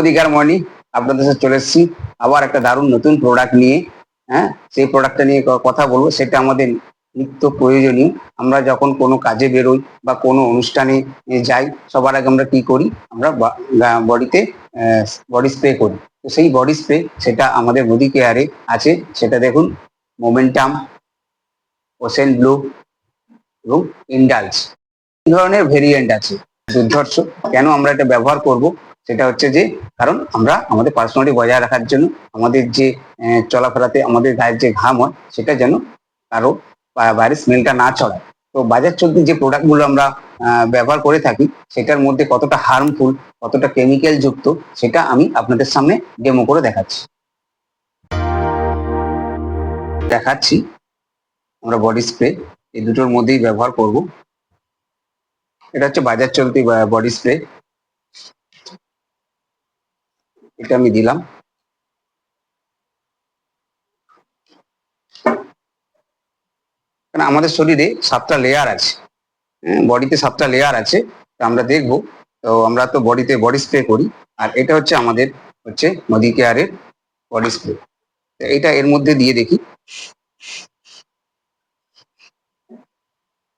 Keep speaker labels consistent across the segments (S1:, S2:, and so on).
S1: অধিকার মর্নিং, আপনাদের সাথে চলে এসেছি আবার একটা দারুণ নতুন প্রোডাক্ট নিয়ে। হ্যাঁ, সেই প্রোডাক্টটা নিয়ে কথা বলবো। সেটা আমাদের নিত্য প্রয়োজনীয়। আমরা যখন কোনো কাজে বেরোই বা কোনো অনুষ্ঠানে যাই, সবার আগে আমরা কি করি, আমরা বডিতে বডি স্প্রে করি। তো সেই বডি স্প্রে সেটা আমাদের মোদি কেয়ারে আছে। সেটা দেখুন, মোমেন্টাম, ওশেন ব্লু এবং ইন্ডালস, এই ধরনের ভেরিয়েন্ট আছে। দুর্ধর্ষ। কেন আমরা এটা ব্যবহার করব, সেটা হচ্ছে যে কারণ আমরা আমাদের পার্সোনালিটি বজায় রাখার জন্য, আমাদের যে চলাফেরাতে আমাদের গায়ের যে ঘাম হয় সেটা যেন কারো বাইরের স্মেলটা না ছড়ায়। তো বাজার চলতি যে প্রোডাক্টগুলো আমরা ব্যবহার করে থাকি, সেটার মধ্যে কতটা হার্মফুল, কতটা কেমিক্যাল যুক্ত, সেটা আমি আপনাদের সামনে ডেমো করে দেখাচ্ছি। আমরা বডি স্প্রে এই দুটোর মধ্যেই ব্যবহার করব। এটা হচ্ছে বাজার চলতি বডি স্প্রে। এটা আমি দিলাম। কারণ আমাদের শরীরে 7টা লেয়ার আছে, বডিতে 7টা লেয়ার আছে। তো আমরা দেখবো, তো আমরা তো বডিতে বডি স্প্রে করি, আর এটা হচ্ছে আমাদের মোদি কেয়ারের বডি স্প্রে। এটা এর মধ্যে দিয়ে দেখি,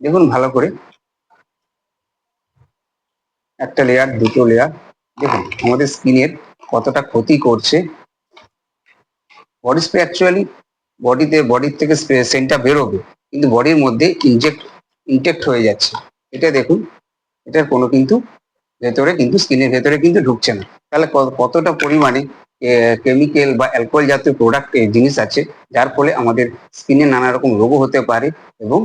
S1: দেখুন ভালো করে, একটা লেয়ার, দুটো লেয়ার, দেখুন আমাদের স্কিনের কতটা ক্ষতি করছে। বডি স্প্রে অ্যাকচুয়ালি বডির থেকে সেন্টটা বেরোবে, কিন্তু বডির মধ্যে ইনটেক্ট হয়ে যাচ্ছে। এটা দেখুন, এটার কোনো কিন্তু ভেতরে কিন্তু স্কিনের ভেতরে কিন্তু ঢুকছে না। তাহলে কতটা পরিমাণে কেমিক্যাল বা অ্যালকোহল জাতীয় প্রোডাক্ট জিনিস আছে, যার ফলে আমাদের স্কিনে নানা রকম রোগও হতে পারে এবং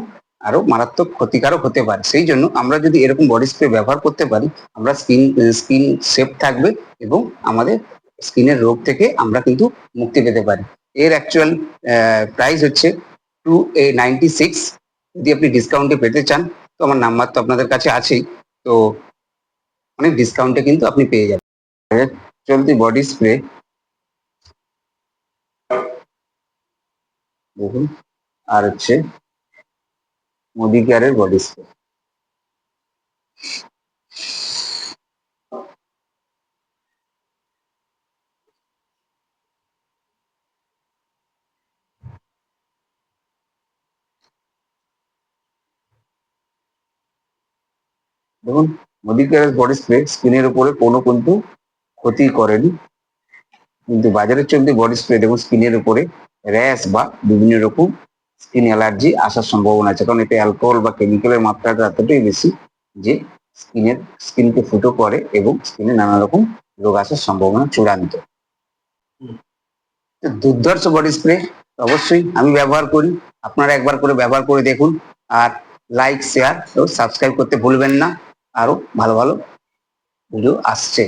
S1: আরো মারাত্মক ক্ষতিকারক হতে পারে। সেই জন্য আমরা যদি এরকম বডি স্প্রে ব্যবহার করতে পারি, আমরা স্কিন সেফ থাকবে এবং আমাদের স্কিনের রোগ থেকে আমরা কিন্তু মুক্তি পেতে পারি। এর অ্যাকচুয়াল প্রাইস হচ্ছে 296। যদি আপনি ডিসকাউন্টে পেতে চান, তো আমার নাম্বার তো আপনাদের কাছে আছেই, তো অনেক ডিসকাউন্টে কিন্তু আপনি পেয়ে যাবেন। চলতি বডি স্প্রে দেখুন, আর হচ্ছে মোদি কেয়ারের বডি স্প্রে। দেখুন, মোদি কেয়ারের বডি স্প্রে স্কিনের উপরে কোনো কিন্তু ক্ষতি করেনি, কিন্তু বাজারের চলতি বডি স্প্রে দেখুন স্কিনের উপরে র্যাশ বা বিভিন্ন রকম স্কিন অ্যালার্জি আসার সম্ভাবনা আছে। কারণ এতে অ্যালকোহল বা কেমিক্যালের মাত্রাটা এতটাই বেশি যে স্কিনকে ফুটো করে এবং স্কিনে নানা রকম রোগ আসার সম্ভাবনা চূড়ান্ত। দুর্ধর্ষ বডি স্প্রে অবশ্যই আমি ব্যবহার করি, আপনারা একবার করে ব্যবহার করে দেখুন। আর লাইক, শেয়ার ও সাবস্ক্রাইব করতে ভুলবেন না। আরো ভালো ভালো ভিডিও আসছে।